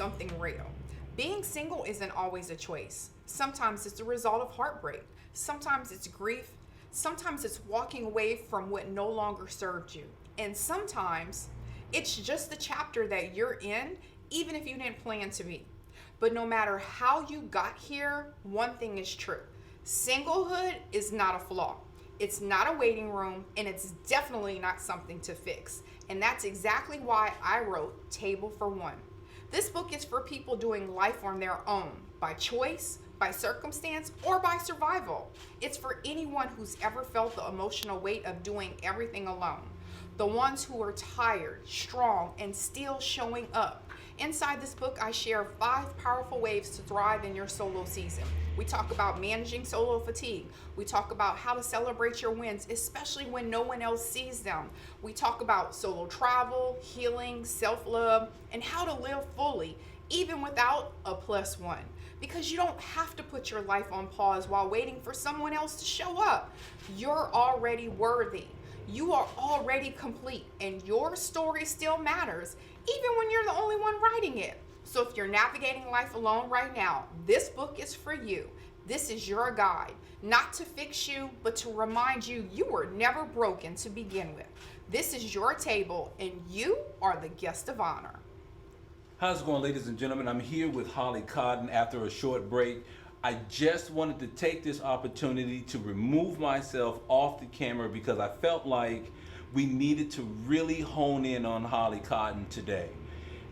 something real. Being single isn't always a choice. Sometimes it's a result of heartbreak. Sometimes it's grief. Sometimes it's walking away from what no longer served you. And sometimes it's just the chapter that you're in, even if you didn't plan to be. But no matter how you got here, one thing is true. Singlehood is not a flaw. It's not a waiting room, and it's definitely not something to fix. And that's exactly why I wrote Table for One. This book is for people doing life on their own, by choice, by circumstance, or by survival. It's for anyone who's ever felt the emotional weight of doing everything alone. The ones who are tired, strong, and still showing up. Inside this book, I share 5 powerful ways to thrive in your solo season. We talk about managing solo fatigue. We talk about how to celebrate your wins, especially when no one else sees them. We talk about solo travel, healing, self-love, and how to live fully, even without a +1. Because you don't have to put your life on pause while waiting for someone else to show up. You're already worthy. You are already complete, and your story still matters, even when you're the only one writing it. So if you're navigating life alone right now, this book is for you. This is your guide, not to fix you, but to remind you you were never broken to begin with. This is your table, and you are the guest of honor. How's it going, ladies and gentlemen? I'm here with Holly Cotton after a short break. I just wanted to take this opportunity to remove myself off the camera because I felt like we needed to really hone in on Holly Cotton today.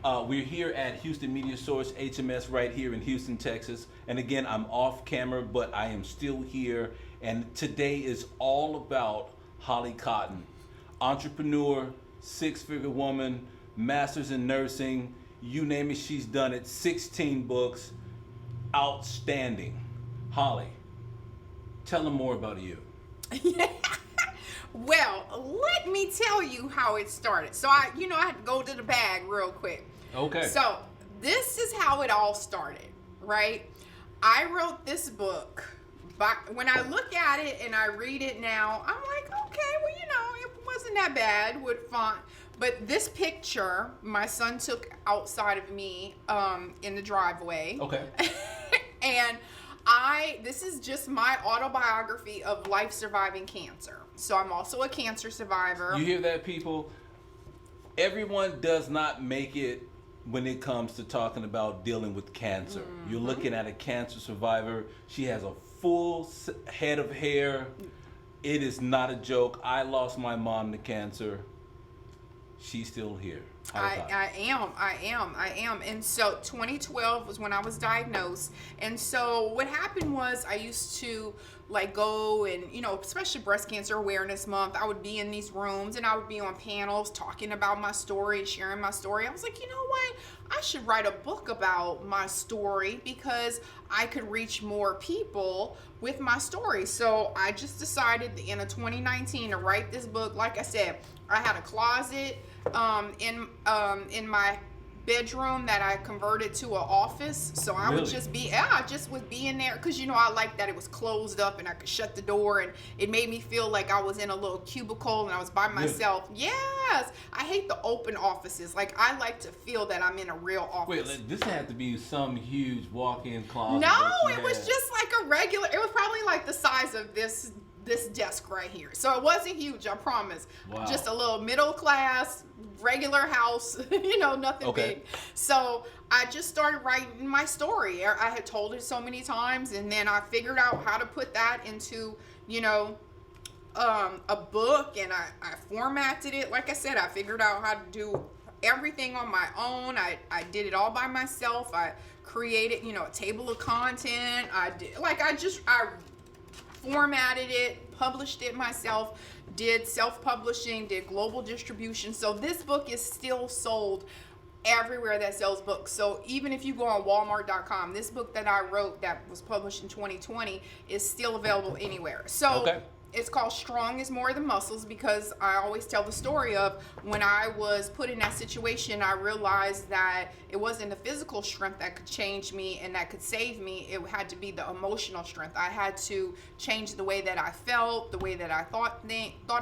We're here at Houston Media Source, HMS, right here in Houston, Texas. And again, I'm off camera, but I am still here. And today is all about Holly Cotton. Entrepreneur, 6-figure woman, master's in nursing, you name it, she's done it. 16 books. Outstanding. Holly, tell them more about you. Well, let me tell you how it started. So I had to go to the bag real quick. Okay. So this is how it all started, right? I wrote this book. But when I look at it and I read it now, I'm like, okay, well, it wasn't that bad with font. But this picture, my son took outside of me in the driveway. Okay. And this is just my autobiography of life surviving cancer. So I'm also a cancer survivor. You hear that, people? Everyone does not make it when it comes to talking about dealing with cancer. Mm-hmm. You're looking at a cancer survivor. She has a full head of hair. It is not a joke. I lost my mom to cancer. She's still here. I am. And so 2012 was when I was diagnosed. And so what happened was I used to go and, especially breast cancer awareness month, I would be in these rooms and I would be on panels talking about my story, sharing my story. I was like, you know what? I should write a book about my story because I could reach more people with my story. So I just decided in 2019 to write this book. Like I said, I had a closet in my bedroom that I converted to an office. So I would just be, I just would be in there because I liked that it was closed up and I could shut the door, and it made me feel like I was in a little cubicle and I was by myself. Yes, I hate the open offices. Like, I like to feel that I'm in a real office. Wait, this had to be some huge walk-in closet. No, it was just like a regular. It was probably like the size of this desk right here. So it wasn't huge, I promise. Wow. Just a little middle class, regular house, nothing big. So I just started writing my story. I had told it so many times, and then I figured out how to put that into, a book, and I formatted it. Like I said, I figured out how to do everything on my own. I did it all by myself. I created, a table of content. I formatted it, published it myself, did self-publishing, did global distribution. So this book is still sold everywhere that sells books. So even if you go on Walmart.com, this book that I wrote that was published in 2020 is still available anywhere. So It's called Strong is More Than Muscles, because I always tell the story of when I was put in that situation, I realized that it wasn't the physical strength that could change me and that could save me. It had to be the emotional strength. I had to change the way that I felt, the way that I thought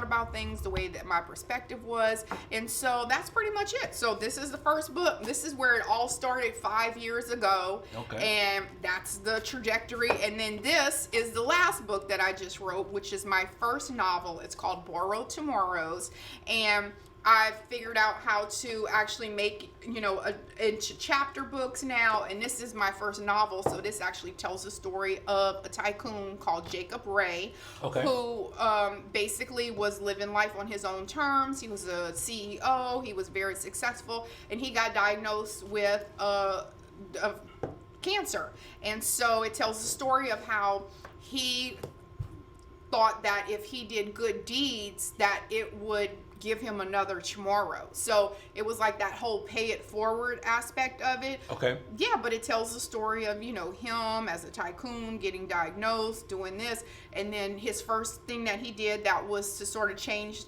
about things, the way that my perspective was. And so that's pretty much it. So this is the first book. This is where it all started 5 years ago. Okay. And that's the trajectory. And then this is the last book that I just wrote, which is my first novel. It's called Borrowed Tomorrows, and I've figured out how to actually make, into chapter books now, and this is my first novel, so this actually tells the story of a tycoon called Jacob Ray, Okay. who basically was living life on his own terms. He was a CEO, he was very successful, and he got diagnosed with cancer. And so it tells the story of how he thought that if he did good deeds, that it would give him another tomorrow. So it was like that whole pay it forward aspect of it. Okay. Yeah, but it tells the story of, him as a tycoon getting diagnosed, doing this, and then his first thing that he did that was to sort of change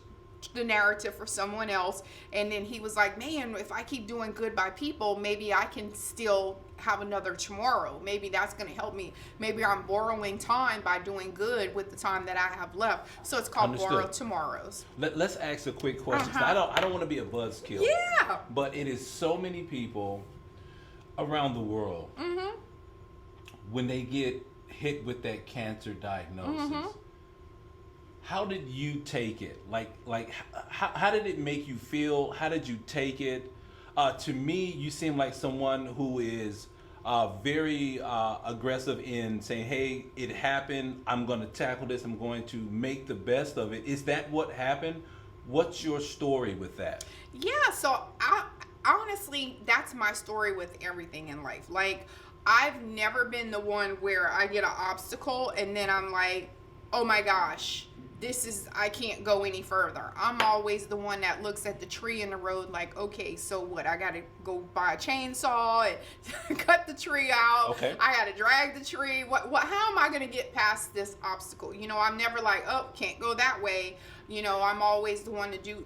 the narrative for someone else. And then he was like, man, if I keep doing good by people, maybe I can still have another tomorrow. Maybe that's going to help me. Maybe I'm borrowing time by doing good with the time that I have left. So it's called Understood. Borrowed Tomorrows. Let's ask a quick question. 'Cause Uh-huh. I don't want to be a buzzkill. Yeah. But it is so many people around the world, when they get hit with that cancer diagnosis, how did you take it? How did it make you feel? How did you take it? To me, you seem like someone who is very aggressive in saying, hey, it happened. I'm going to tackle this. I'm going to make the best of it. Is that what happened? What's your story with that? Yeah, so I honestly, that's my story with everything in life. Like, I've never been the one where I get an obstacle and then I'm like, oh my gosh, I can't go any further. I'm always the one that looks at the tree in the road like, okay, so what? I got to go buy a chainsaw and cut the tree out. Okay. I got to drag the tree. How am I going to get past this obstacle? I'm never like, oh, can't go that way. I'm always the one to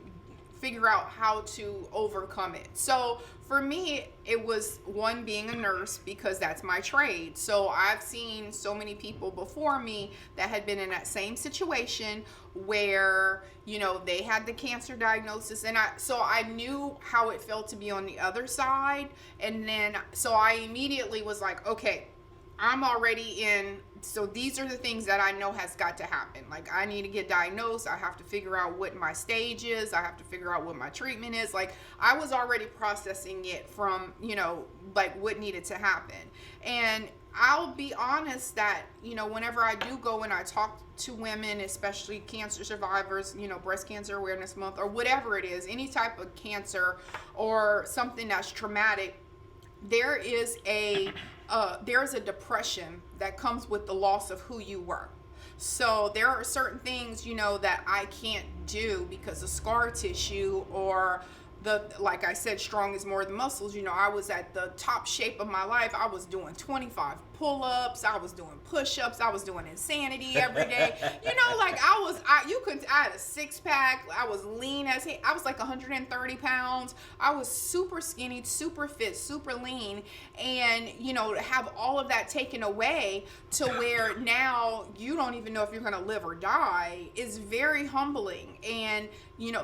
figure out how to overcome it. So for me, it was one, being a nurse, because that's my trade. So I've seen so many people before me that had been in that same situation where, they had the cancer diagnosis, and I knew how it felt to be on the other side. And then, so I immediately was like, okay, I'm already in, so these are the things that I know has got to happen. Like, I need to get diagnosed. I have to figure out what my stage is. I have to figure out what my treatment is. Like, I was already processing it from, like what needed to happen. And I'll be honest that, whenever I do go and I talk to women, especially cancer survivors, Breast Cancer Awareness Month or whatever it is, any type of cancer or something that's traumatic, there's a depression that comes with the loss of who you were. So there are certain things, that I can't do because of scar tissue, or like I said, strong is more than muscles. I was at the top shape of my life. I was doing 25 pull-ups. I was doing push-ups. I was doing insanity every day. I had a six-pack. I was lean as heck. I was like 130 pounds. I was super skinny, super fit, super lean. And, to have all of that taken away to where now you don't even know if you're going to live or die is very humbling. And,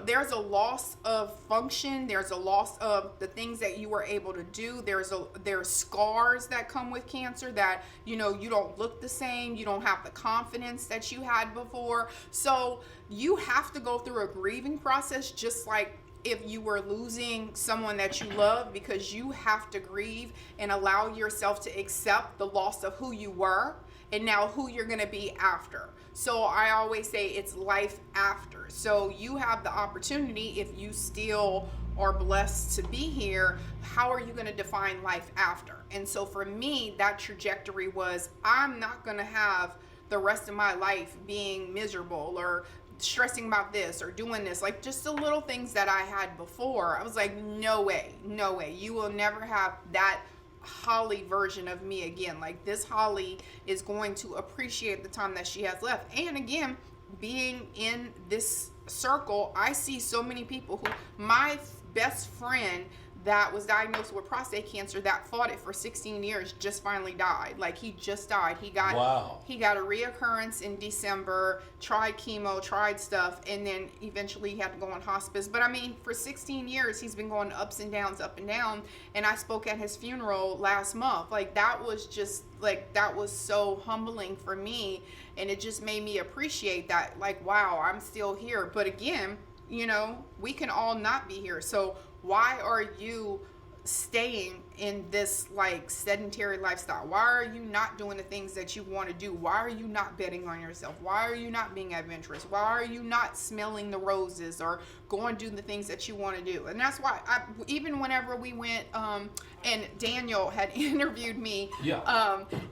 there's a loss of function. There's a loss of the things that you were able to do. There's scars that come with cancer that, you don't look the same. You don't have the confidence that you had before. So you have to go through a grieving process, just like if you were losing someone that you love, because you have to grieve and allow yourself to accept the loss of who you were and now who you're going to be after. So I always say it's life after. So you have the opportunity, if you still are blessed to be here, how are you going to define life after? And so for me, that trajectory was, I'm not going to have the rest of my life being miserable or stressing about this or doing this, like just the little things that I had before. I was like, no way, you will never have that Holly version of me again. Like, this Holly is going to appreciate the time that she has left. And again, being in this circle, I see so many people who, my best friend that was diagnosed with prostate cancer, that fought it for 16 years, just finally died. Like, he just died. He got a reoccurrence in December, tried chemo, tried stuff, and then eventually he had to go on hospice. But I mean, for 16 years, he's been going ups and down, and I spoke at his funeral last month. Like, that was just, like, that was so humbling for me, and it just made me appreciate that, like, wow, I'm still here. But again, you know, we can all not be here. So why are you staying in this like sedentary lifestyle? Why are you not doing the things that you want to do? Why are you not betting on yourself? Why are you not being adventurous? Why are you not smelling the roses or going to do the things that you want to do? And that's why even whenever we went, and Daniel had interviewed me,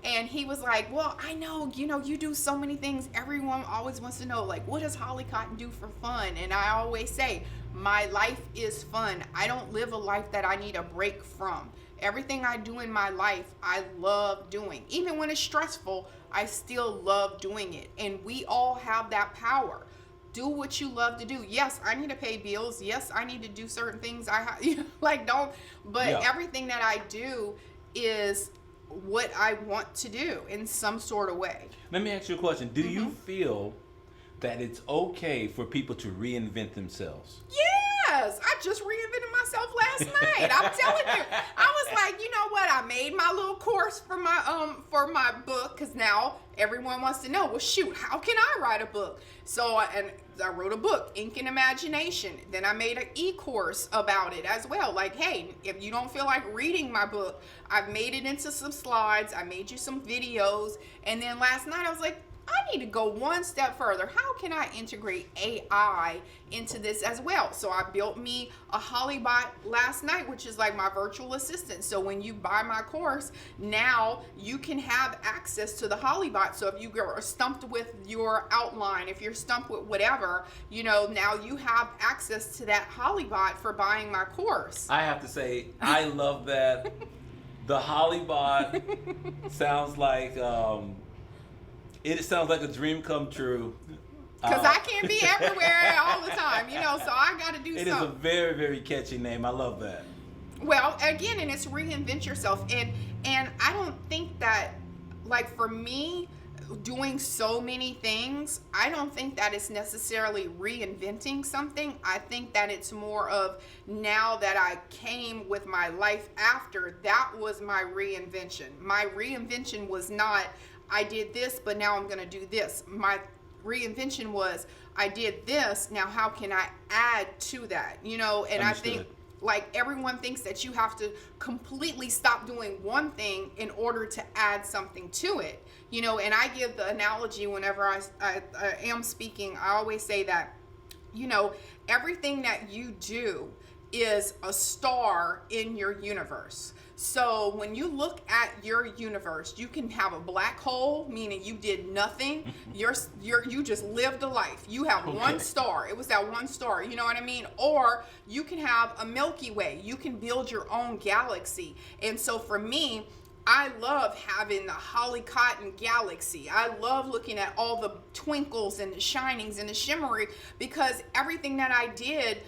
and he was like, well, I know, you know, you do so many things. Everyone always wants to know, like, what does Holly Cotton do for fun? And I always say, my life is fun. I don't live a life that I need a break from. Everything I do in my life, I love doing. Even when it's stressful, I still love doing it. And we all have that power. Do what you love to do. Yes, I need to pay bills. Yes, I need to do certain things. Everything that I do is what I want to do in some sort of way. Let me ask you a question. Do you feel that it's okay for people to reinvent themselves? Yes, I just reinvented myself last night. I'm telling you, I was like, you know what? I made my little course for my book, because now everyone wants to know, well, shoot, how can I write a book? So I wrote a book, Ink and Imagination. Then I made an e-course about it as well. Like, hey, if you don't feel like reading my book, I've made it into some slides. I made you some videos. And then last night I was like, I need to go one step further. How can I integrate AI into this as well? So I built me a Hollybot last night, which is like my virtual assistant. So when you buy my course, now you can have access to the Hollybot. So if you are stumped with your outline, if you're stumped with whatever, you know, now you have access to that Hollybot for buying my course. I have to say, I love that. The Hollybot sounds like... it sounds like a dream come true. Because I can't be everywhere all the time, you know, so I got to do something. It is a very, very catchy name. I love that. Well, again, and it's reinvent yourself. And I don't think that, like, for me, doing so many things, I don't think that it's necessarily reinventing something. I think that it's more of, now that I came with my life after, that was my reinvention. My reinvention was not, I did this, but now I'm going to do this. My reinvention was, I did this, now how can I add to that? You know, and Understood. I think, like, everyone thinks that you have to completely stop doing one thing in order to add something to it. You know, and I give the analogy whenever I am speaking, I always say that, you know, everything that you do is a star in your universe. So when you look at your universe, you can have a black hole, meaning you did nothing. You just lived a life. You have one star. It was that one star. You know what I mean? Or you can have a Milky Way. You can build your own galaxy. And so for me, I love having the Holly Cotton galaxy. I love looking at all the twinkles and the shinings and the shimmery, because everything that I did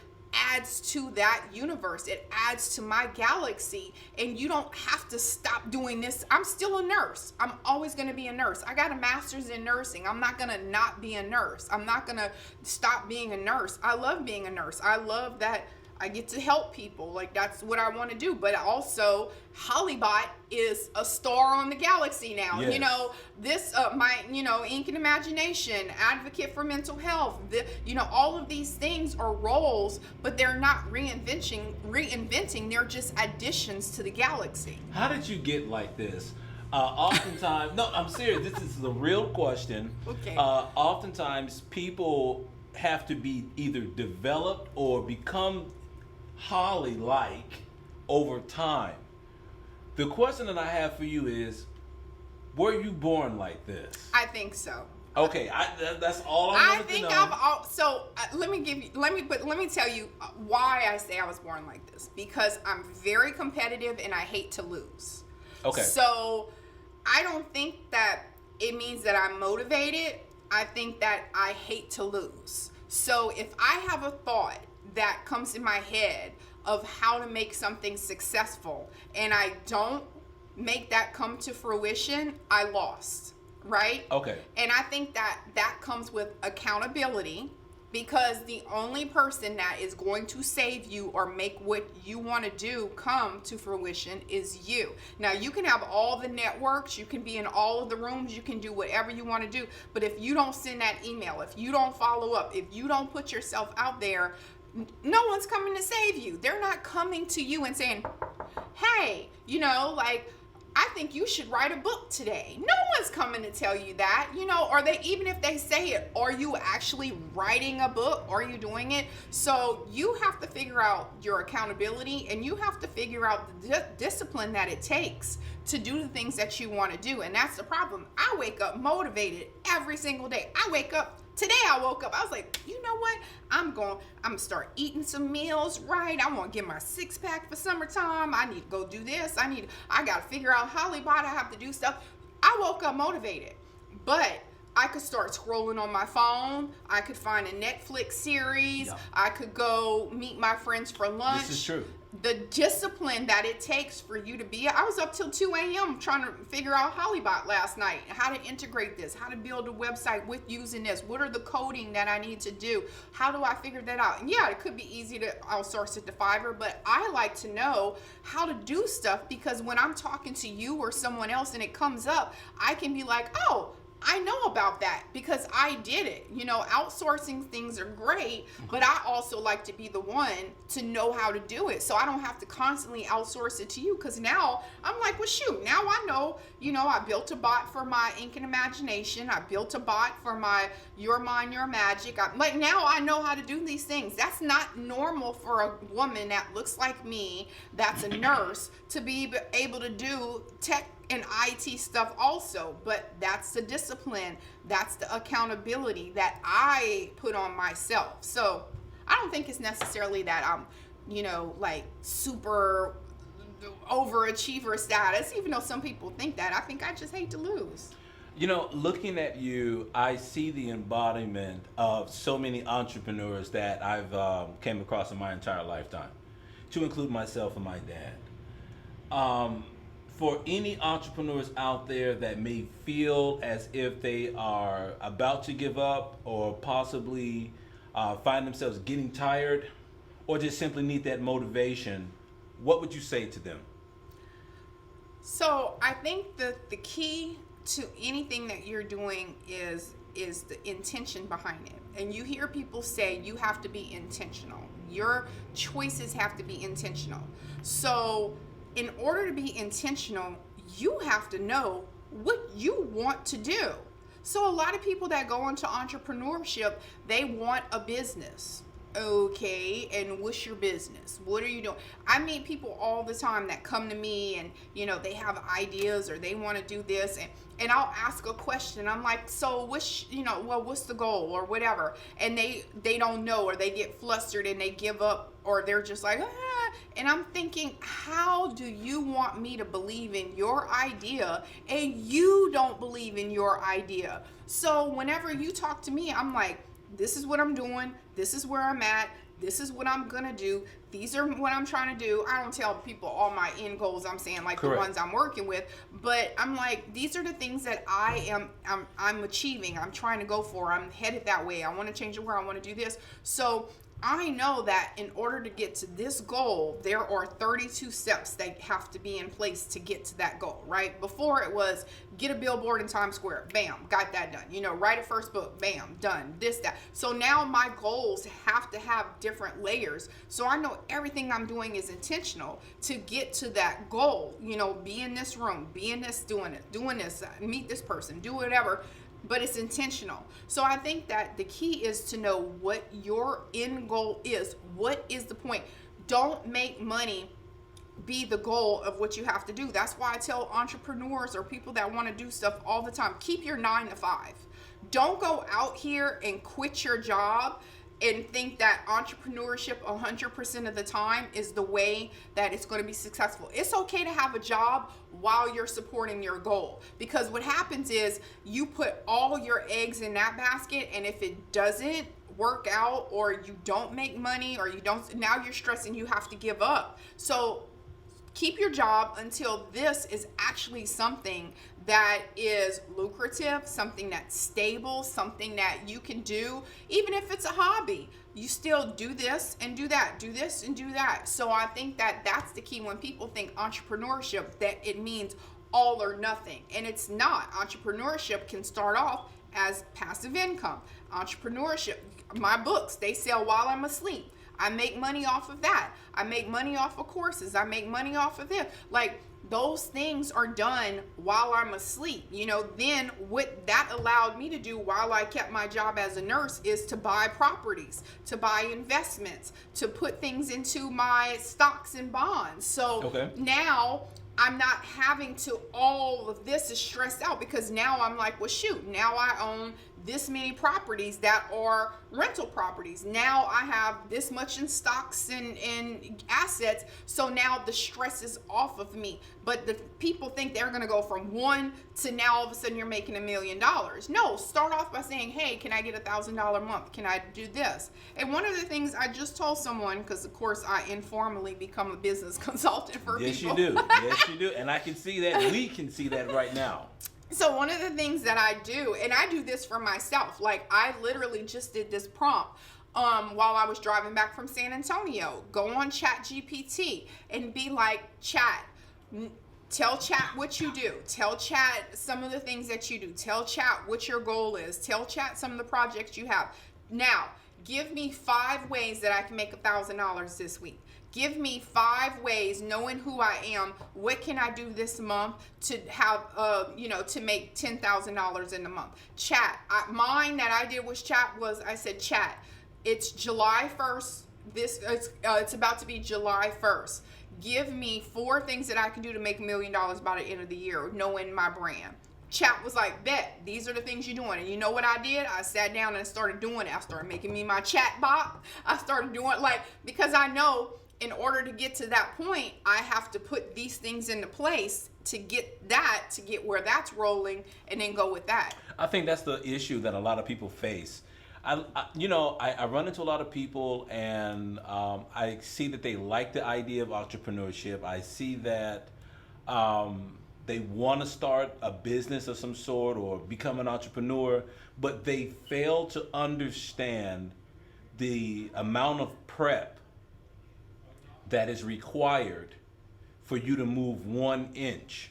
adds to that universe. It adds to my galaxy, and you don't have to stop doing this. I'm still a nurse. I'm always going to be a nurse. I got a master's in nursing. I'm not going to not be a nurse. I'm not going to stop being a nurse. I love being a nurse. I love that I get to help people. Like, that's what I want to do. But also, Hollybot is a star on the galaxy now. Yes. You know, this, Ink and Imagination, advocate for mental health. All of these things are roles, but they're not reinventing. They're just additions to the galaxy. How did you get like this? Oftentimes, no, I'm serious. This is a real question. Okay. Oftentimes, people have to be either developed or become Holly-like over time. The question that I have for you is, were you born like this? I think so. Okay, that's all I wanted to know. Let me tell you why I say I was born like this. Because I'm very competitive and I hate to lose. Okay. So I don't think that it means that I'm motivated. I think that I hate to lose. So if I have a thought that comes in my head of how to make something successful and I don't make that come to fruition, I lost, right? Okay. And I think that that comes with accountability, because the only person that is going to save you or make what you want to do come to fruition is you. Now, you can have all the networks, you can be in all of the rooms, you can do whatever you want to do, but if you don't send that email, if you don't follow up, if you don't put yourself out there, no one's coming to save you. They're not coming to you and saying, hey, like, I think you should write a book today. No one's coming to tell you that, or even if they say it, are you actually writing a book? Are you doing it? So you have to figure out your accountability, and you have to figure out the discipline that it takes to do the things that you want to do. And that's the problem. I wake up motivated every single day. Today I woke up, I was like, you know what? I'm gonna start eating some meals right. I want to get my 6-pack for summertime. I need to go do this. I got to figure out Hollywood. I have to do stuff. I woke up motivated, but I could start scrolling on my phone. I could find a Netflix series. Yeah. I could go meet my friends for lunch. This is true. The discipline that it takes for you to be, I was up till 2 a.m. trying to figure out Hollywood last night, how to integrate this, how to build a website with using this, what are the coding that I need to do, how do I figure that out? And yeah, it could be easy to outsource it to Fiverr, but I like to know how to do stuff, because when I'm talking to you or someone else and it comes up, I can be like, oh, I know about that because I did it. Outsourcing things are great, but I also like to be the one to know how to do it. So I don't have to constantly outsource it to you, because now I'm like, well, shoot, now I know, I built a bot for my Ink and Imagination. I built a bot for my Your Mind, Your Magic. Now I know how to do these things. That's not normal for a woman that looks like me, that's a nurse, to be able to do tech and IT stuff also. But that's the discipline, that's the accountability that I put on myself. So I don't think it's necessarily that I'm like super overachiever status, even though some people think that. I think I just hate to lose. Looking at you, I see the embodiment of so many entrepreneurs that I've came across in my entire lifetime, to include myself and my dad. For any entrepreneurs out there that may feel as if they are about to give up, or possibly find themselves getting tired, or just simply need that motivation, what would you say to them? So I think that the key to anything that you're doing is the intention behind it. And you hear people say you have to be intentional. Your choices have to be intentional. So in order to be intentional, you have to know what you want to do. So a lot of people that go into entrepreneurship, they want a business. Okay, and what's your business? What are you doing? I meet people all the time that come to me and, they have ideas or they want to do this, and I'll ask a question. I'm like, so what's the goal or whatever? And they don't know, or they get flustered and they give up, or they're just like, and I'm thinking, how do you want me to believe in your idea and you don't believe in your idea? So whenever you talk to me, I'm like, this is what I'm doing. This is where I'm at. This is what I'm going to do. These are what I'm trying to do. I don't tell people all my end goals. I'm saying like Correct. The ones I'm working with, but I'm like, these are the things that I'm achieving. I'm trying to go for. I'm headed that way. I want to change the world. I want to do this. So I know that in order to get to this goal, there are 32 steps that have to be in place to get to that goal, right? Before it was get a billboard in Times Square, bam, got that done. Write a first book, bam, done, this, that. So now my goals have to have different layers. So I know everything I'm doing is intentional to get to that goal. Be in this room, be in this, doing this, meet this person, do whatever. But it's intentional. So I think that the key is to know what your end goal is. What is the point? Don't make money be the goal of what you have to do. That's why I tell entrepreneurs or people that want to do stuff all the time, keep your 9 to 5. Don't go out here and quit your job and think that entrepreneurship 100% of the time is the way that it's going to be successful. It's okay to have a job while you're supporting your goal, because what happens is you put all your eggs in that basket, and if it doesn't work out, or you don't make money, or you don't, now you're stressing, you have to give up. So keep your job until this is actually something that is lucrative, something that's stable, something that you can do. Even if it's a hobby, you still do this and do that, do this and do that. So I think that that's the key. When people think entrepreneurship, that it means all or nothing, and it's not. Entrepreneurship can start off as passive income. Entrepreneurship, my books, they sell while I'm asleep. I make money off of that. I make money off of courses. I make money off of this. Like, those things are done while I'm asleep. You know, then what that allowed me to do while I kept my job as a nurse is to buy properties, to buy investments, to put things into my stocks and bonds. So now I'm not having to, all of this is stressed out, because now I'm like, well, shoot, now I own this many properties that are rental properties. Now I have this much in stocks and assets. So now the stress is off of me. But the people think they're going to go from one to now all of a sudden you're making $1 million. No, start off by saying, hey, can I get $1,000 a month? Can I do this? And one of the things I just told someone, because of course I informally become a business consultant for people. Yes, you do. Yes, you do. And I can see that. We can see that right now. So one of the things that I do, and I do this for myself, like I literally just did this prompt while I was driving back from San Antonio. Go on ChatGPT and be like, Chat, tell Chat what you do. Tell Chat some of the things that you do. Tell Chat what your goal is. Tell Chat some of the projects you have. Now, give me 5 ways that I can make $1,000 this week. Give me 5 ways, knowing who I am, what can I do this month to have, to make $10,000 in a month. Chat, mine that I did was Chat was, I said, Chat, it's July 1st. It's about to be July 1st. Give me 4 things that I can do to make $1 million by the end of the year, knowing my brand. Chat was like, bet, these are the things you're doing. And you know what I did? I sat down and I started doing it. I started making me my chat bot. I started doing because I know in order to get to that point, I have to put these things into place to get where that's rolling, and then go with that. I think that's the issue that a lot of people face. I run into a lot of people, and I see that they like the idea of entrepreneurship. I see that they want to start a business of some sort or become an entrepreneur, but they fail to understand the amount of prep that is required for you to move 1 inch.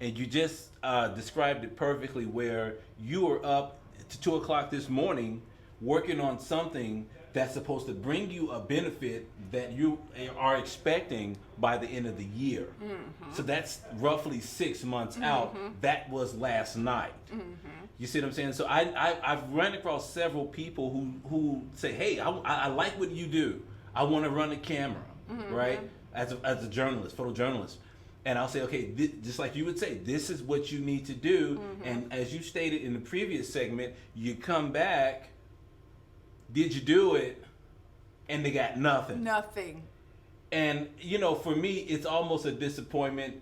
And you just described it perfectly, where you were up to 2 o'clock this morning working on something that's supposed to bring you a benefit that you are expecting by the end of the year. Mm-hmm. So that's roughly 6 months out. That was last night. You see what I'm saying? So I've run across several people who say, hey, I like what you do. I want to run a camera, right? As a journalist, photojournalist. And I'll say, okay, just like you would say, this is what you need to do. And as you stated in the previous segment, you come back, did you do it? And they got nothing. Nothing. And, for me, it's almost a disappointment.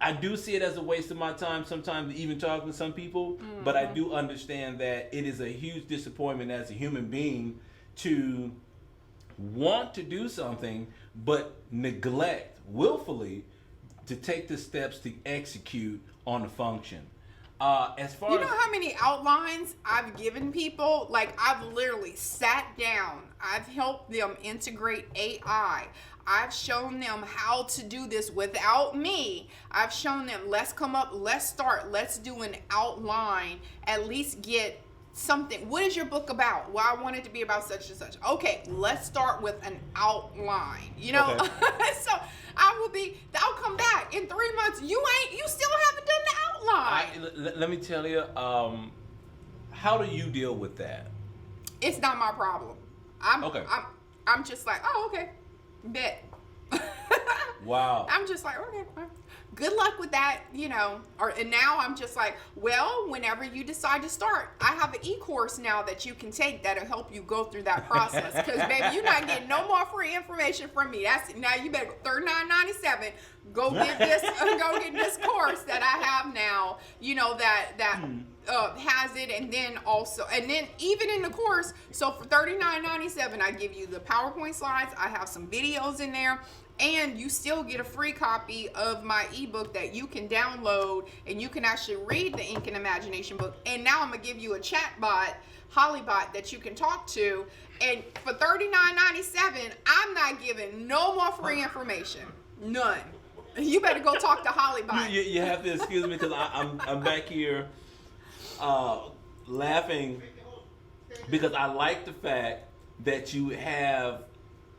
I do see it as a waste of my time sometimes, even talking to some people. But I do understand that it is a huge disappointment as a human being to want to do something, but neglect willfully to take the steps to execute on the function. As far you know how many outlines I've given people? Like, I've literally sat down. I've helped them integrate AI. I've shown them how to do this without me. I've shown them, let's come up, let's start, let's do an outline, at least get something. What is your book about? Well, I want it to be about such and such. Okay, let's start with an outline. Okay. So I'll come back in 3 months. You still haven't done the outline. Let me tell you, how do you deal with that? It's not my problem. I'm just like, oh, okay, bet. Wow. I'm just like, okay, fine. good luck with that, and now I'm just like, well, whenever you decide to start, I have an e-course now that you can take that'll help you go through that process. Because baby, you're not getting no more free information from me. That's now you better go $39.97. Go get this course that I have now. That has it, and then even in the course, so for $39.97, I give you the PowerPoint slides. I have some videos in there. And you still get a free copy of my ebook that you can download, and you can actually read the Ink and Imagination book. And now I'm gonna give you a chat bot, Hollybot, that you can talk to. And for $39.97, I'm not giving no more free information. None. You better go talk to Hollybot. You have to excuse me because I'm back here laughing because I like the fact that you have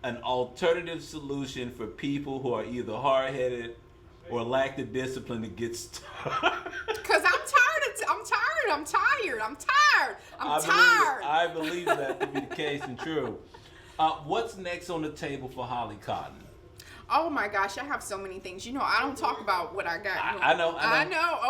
an alternative solution for people who are either hard-headed or lack the discipline to get started. Because I'm tired. I believe that to be the case and true. What's next on the table for Holly Cotton? Oh my gosh, I have so many things. I don't talk about what I got. I know.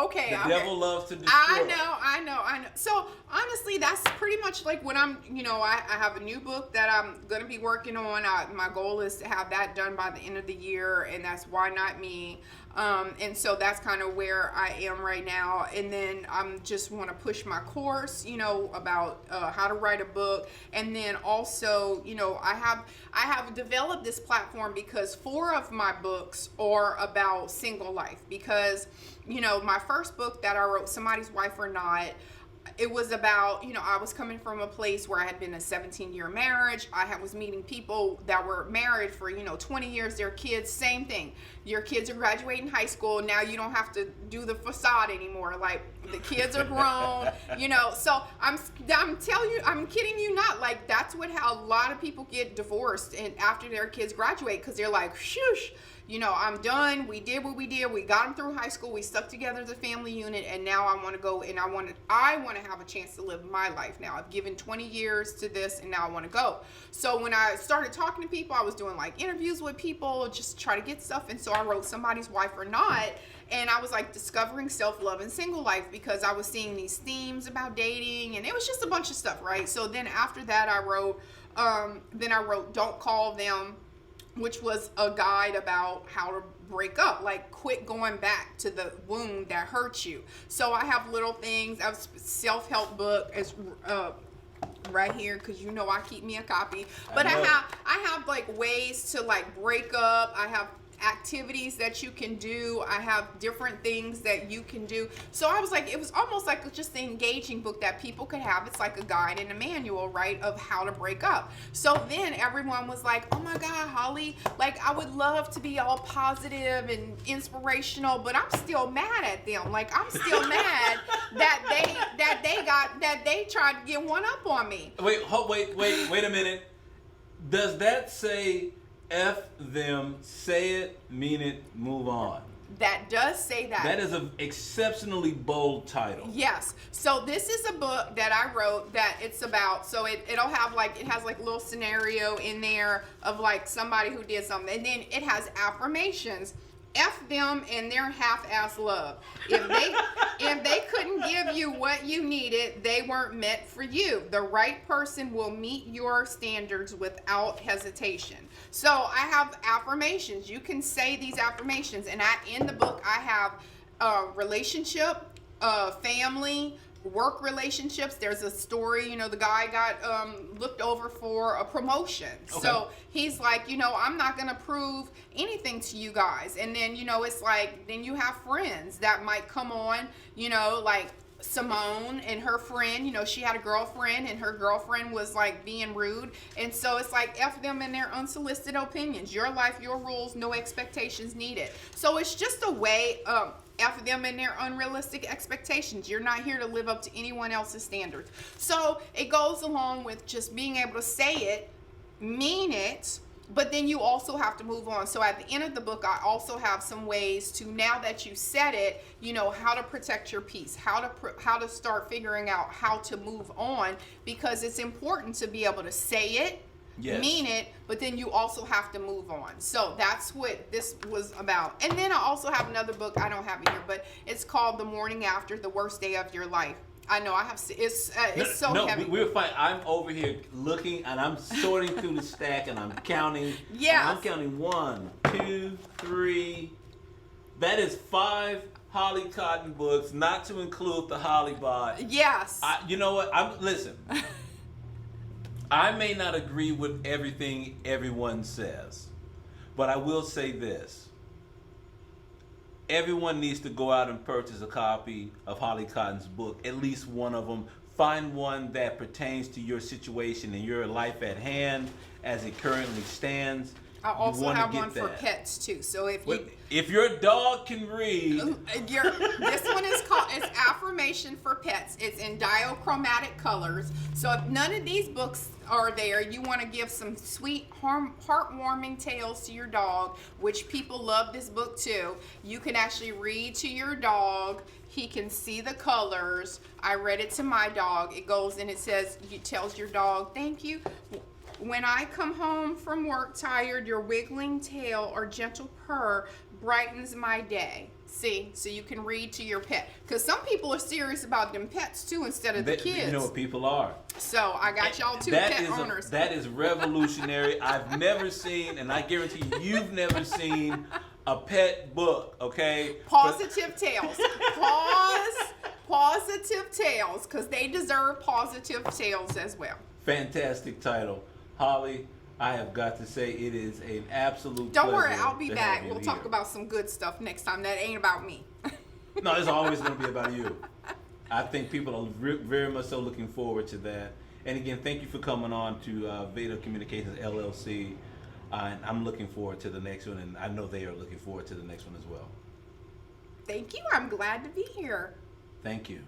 Okay. The devil loves to destroy. I know. So honestly, that's pretty much like what I'm, I have a new book that I'm going to be working on. My goal is to have that done by the end of the year, and that's Why Not Me. And so that's kind of where I am right now. And then I'm just want to push my course, about how to write a book. And then also, I have developed this platform because 4 of my books are about single life. Because, my first book that I wrote, Somebody's Wife or Not, it was about, I was coming from a place where I had been in a 17-year marriage. I was meeting people that were married for, 20 years, their kids, same thing. Your kids are graduating high school. Now you don't have to do the facade anymore. Like, the kids are grown, So I'm telling you, I'm kidding you not. Like, that's how a lot of people get divorced and after their kids graduate, because they're like, shoosh. I'm done. We did what we did. We got them through high school. We stuck together as a family unit, and now I want to go and I want to have a chance to live my life now. I've given 20 years to this, and now I want to go. So when I started talking to people, I was doing like interviews with people, just try to get stuff. And so I wrote Somebody's Wife or Not, and I was like discovering self-love and single life because I was seeing these themes about dating, and it was just a bunch of stuff, right? So then after that, I wrote Don't Call Them, which was a guide about how to break up, like quit going back to the wound that hurt you. So I have little things. I have a self-help book is right here because I keep me a copy. But I have like ways to like break up. I have activities that you can do. I have different things that you can do. So I was like, it was almost like just an engaging book that people could have. It's like a guide and a manual, right, of how to break up. So then everyone was like, oh my God, Holly, like I would love to be all positive and inspirational, but I'm still mad at them. Like I'm still mad that they tried to get one up on me. Wait a minute. Does that say F them, say it, mean it, move on? That does say that. That is an exceptionally bold title. Yes. So this is a book that I wrote that it's about, so it'll have like, it has like a little scenario in there of like somebody who did something. And then it has affirmations. F them and their half-ass love. If they couldn't give you what you needed, they weren't meant for you. The right person will meet your standards without hesitation. So I have affirmations. You can say these affirmations, and in the book I have relationship, family, work relationships. There's a story, the guy got looked over for a promotion. Okay. So he's like, I'm not going to prove anything to you guys. And then, it's like, then you have friends that might come on, like Simone and her friend, she had a girlfriend and her girlfriend was like being rude. And so it's like F them and their unsolicited opinions. Your life, your rules, no expectations needed. So it's just a way F them and their unrealistic expectations. You're not here to live up to anyone else's standards. So it goes along with just being able to say it, mean it, but then you also have to move on. So at the end of the book, I also have some ways to, now that you said it, how to protect your peace, how to start figuring out how to move on, because it's important to be able to say it, Yes. mean it, but then you also have to move on. So that's what this was about. And then I also have another book, I don't have it here, but it's called The Morning After, The Worst Day of Your Life. I know I have, it's so heavy. We're fine. I'm over here looking and I'm sorting through the stack and I'm counting. Yes. I'm counting 1, 2, 3. That is 5 Holly Cotton books, not to include the Holly Bot. Yes. You know what? Listen. I may not agree with everything everyone says, but I will say this. Everyone needs to go out and purchase a copy of Holly Cotton's book, at least one of them. Find one that pertains to your situation and your life at hand as it currently stands. I also have one for that. pets too. So if your dog can read, this one is called, it's Affirmation for Pets. It's in diachromatic colors. So if none of these books are there, you want to give some sweet, heartwarming tales to your dog, which people love this book too. You can actually read to your dog. He can see the colors. I read it to my dog. It goes and it says, it tells your dog, thank you. When I come home from work tired, your wiggling tail or gentle purr brightens my day. See, so you can read to your pet. Because some people are serious about them pets too instead of the kids. You know what people are. So I got y'all two pet owners. That is revolutionary. I've never seen, and I guarantee you've never seen a pet book, okay? Positive tales. Positive tales, because they deserve positive tales as well. Fantastic title. Holly, I have got to say it is an absolute Don't worry, pleasure I'll be to back. have you We'll here. talk about some good stuff next time. That ain't about me. No, it's always going to be about you. I think people are very much so looking forward to that. And again, thank you for coming on to VEDA Communications LLC. And I'm looking forward to the next one, and I know they are looking forward to the next one as well. Thank you. I'm glad to be here. Thank you.